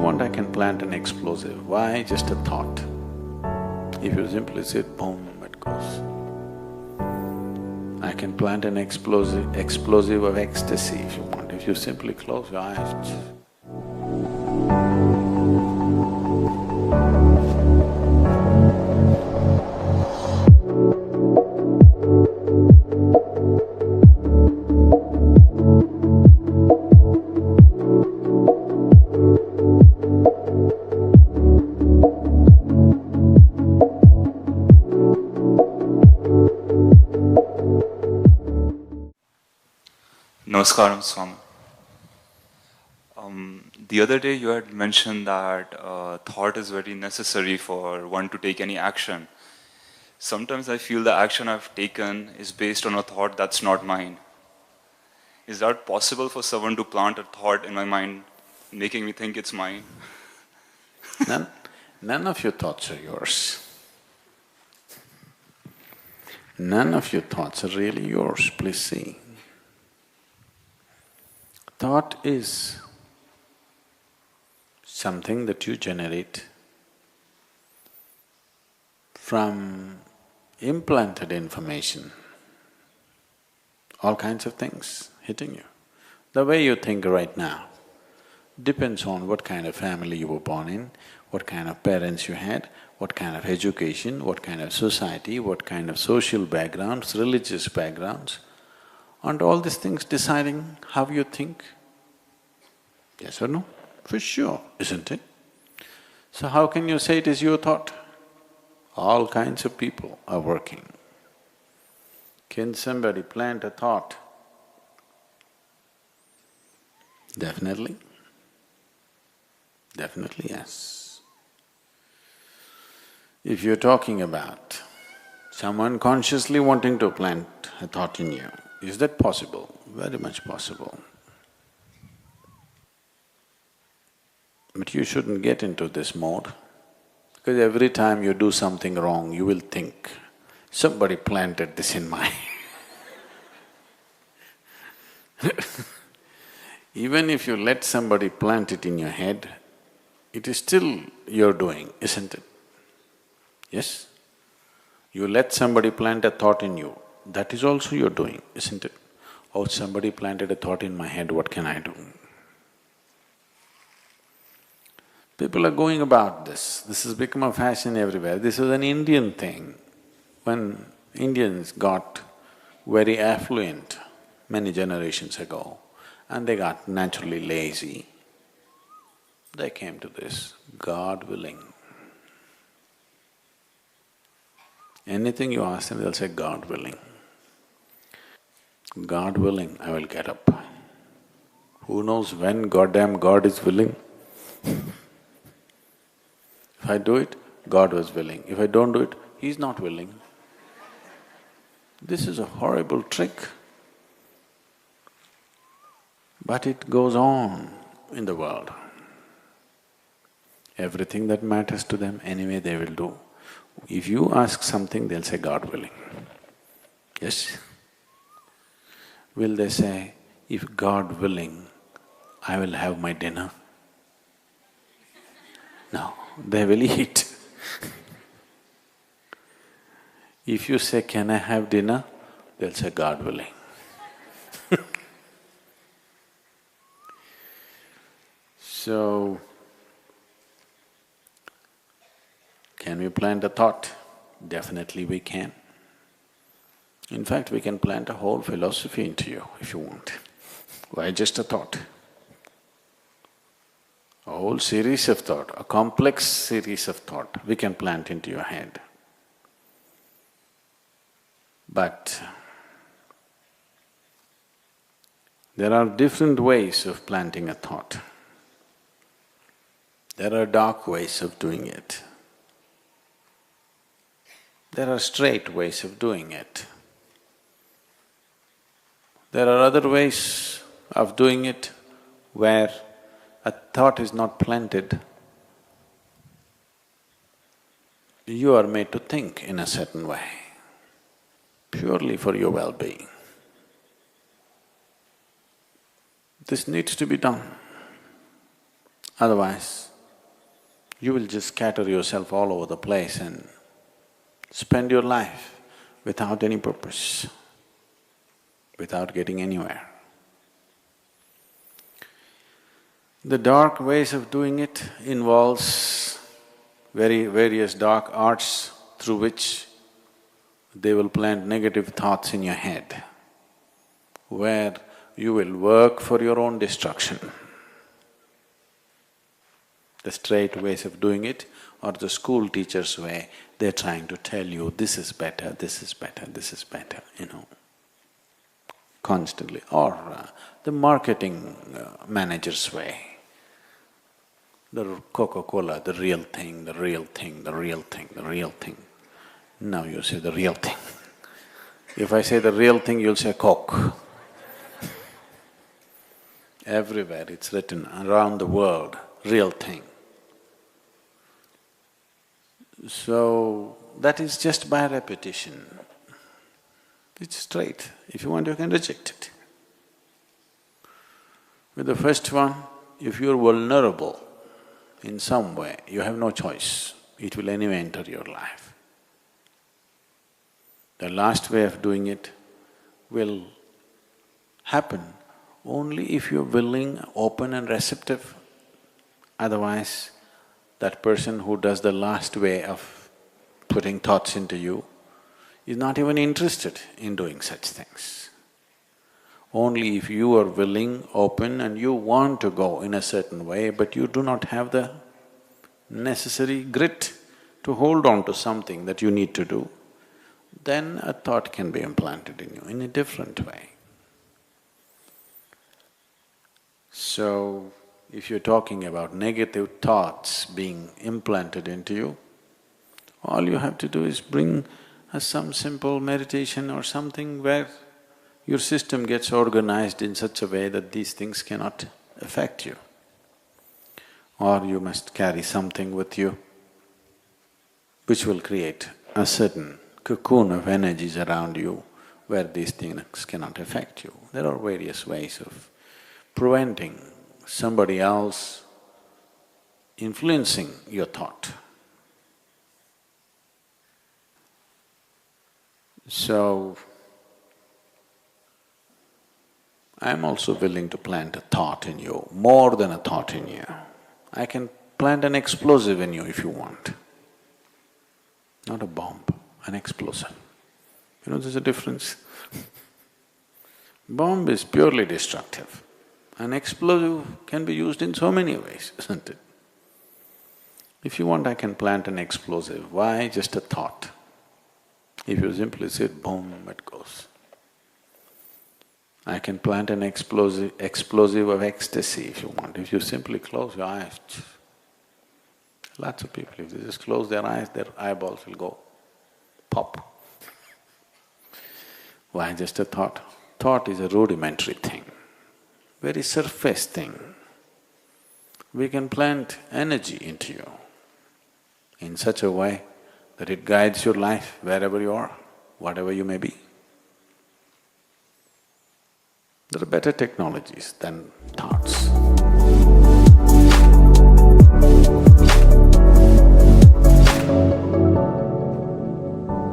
want, I can plant an explosive. Why? Just a thought. If you simply sit, boom, it goes. I can plant an explosive of ecstasy if you want. If you simply close your eyes, Namaskaram, Swami. The other day you had mentioned that thought is very necessary for one to take any action. Sometimes I feel the action I've taken is based on a thought that's not mine. Is that possible for someone to plant a thought in my mind, making me think it's mine? None of your thoughts are yours. None of your thoughts are really yours, please see. Thought is something that you generate from implanted information, all kinds of things hitting you. The way you think right now depends on what kind of family you were born in, what kind of parents you had, what kind of education, what kind of society, what kind of social backgrounds, religious backgrounds, and all these things deciding how you think. Yes or no? For sure, isn't it? So how can you say it is your thought? All kinds of people are working. Can somebody plant a thought? Definitely. Definitely, yes. If you're talking about someone consciously wanting to plant a thought in you, is that possible? Very much possible. But you shouldn't get into this mode, because every time you do something wrong, you will think, somebody planted this in my Even if you let somebody plant it in your head, it is still your doing, isn't it? Yes? You let somebody plant a thought in you, that is also your doing, isn't it? Oh, somebody planted a thought in my head, what can I do? People are going about this has become a fashion everywhere. This was an Indian thing. When Indians got very affluent many generations ago and they got naturally lazy, they came to this, God willing. Anything you ask them, they'll say, God willing. God willing, I will get up. Who knows when goddamn God is willing? If I do it, God was willing. If I don't do it, He's not willing. This is a horrible trick. But it goes on in the world. Everything that matters to them, anyway they will do. If you ask something, they'll say, God willing. Yes? Will they say, if God willing, I will have my dinner? No, they will eat. If you say, can I have dinner? They'll say, God willing. So, can we plant a thought? Definitely we can. In fact, we can plant a whole philosophy into you if you want. Why just a thought? A whole series of thought, a complex series of thought we can plant into your head. But there are different ways of planting a thought. There are dark ways of doing it. There are straight ways of doing it. There are other ways of doing it where a thought is not planted. You are made to think in a certain way, purely for your well-being. This needs to be done. Otherwise, you will just scatter yourself all over the place and spend your life without any purpose, without getting anywhere. The dark ways of doing it involves various dark arts through which they will plant negative thoughts in your head, where you will work for your own destruction. The straight ways of doing it or the school teacher's way, they're trying to tell you, this is better, this is better, this is better, constantly. Or the marketing manager's way, the Coca-Cola, the real thing, the real thing, the real thing, the real thing. Now you say the real thing. If I say the real thing, you'll say Coke. Everywhere it's written around the world, real thing. So, that is just by repetition. It's straight. If you want, you can reject it. With the first one, if you're vulnerable in some way, you have no choice. It will anyway enter your life. The last way of doing it will happen only if you're willing, open and receptive. Otherwise, that person who does the last way of putting thoughts into you is not even interested in doing such things. Only if you are willing, open and you want to go in a certain way, but you do not have the necessary grit to hold on to something that you need to do, then a thought can be implanted in you in a different way. So, if you're talking about negative thoughts being implanted into you, all you have to do is bring some simple meditation or something where your system gets organized in such a way that these things cannot affect you. Or you must carry something with you which will create a certain cocoon of energies around you where these things cannot affect you. There are various ways of preventing somebody else influencing your thought. So, I'm also willing to plant a thought in you, more than a thought in you. I can plant an explosive in you if you want. Not a bomb, an explosive. There's a difference. Bomb is purely destructive. An explosive can be used in so many ways, isn't it? If you want, I can plant an explosive. Why? Just a thought. If you simply say boom, it goes. I can plant an explosive of ecstasy if you want. If you simply close your eyes, lots of people, if they just close their eyes, their eyeballs will go pop. Why? Just a thought. Thought is a rudimentary thing, very surface thing. We can plant energy into you in such a way that it guides your life wherever you are, whatever you may be. There are better technologies than thoughts.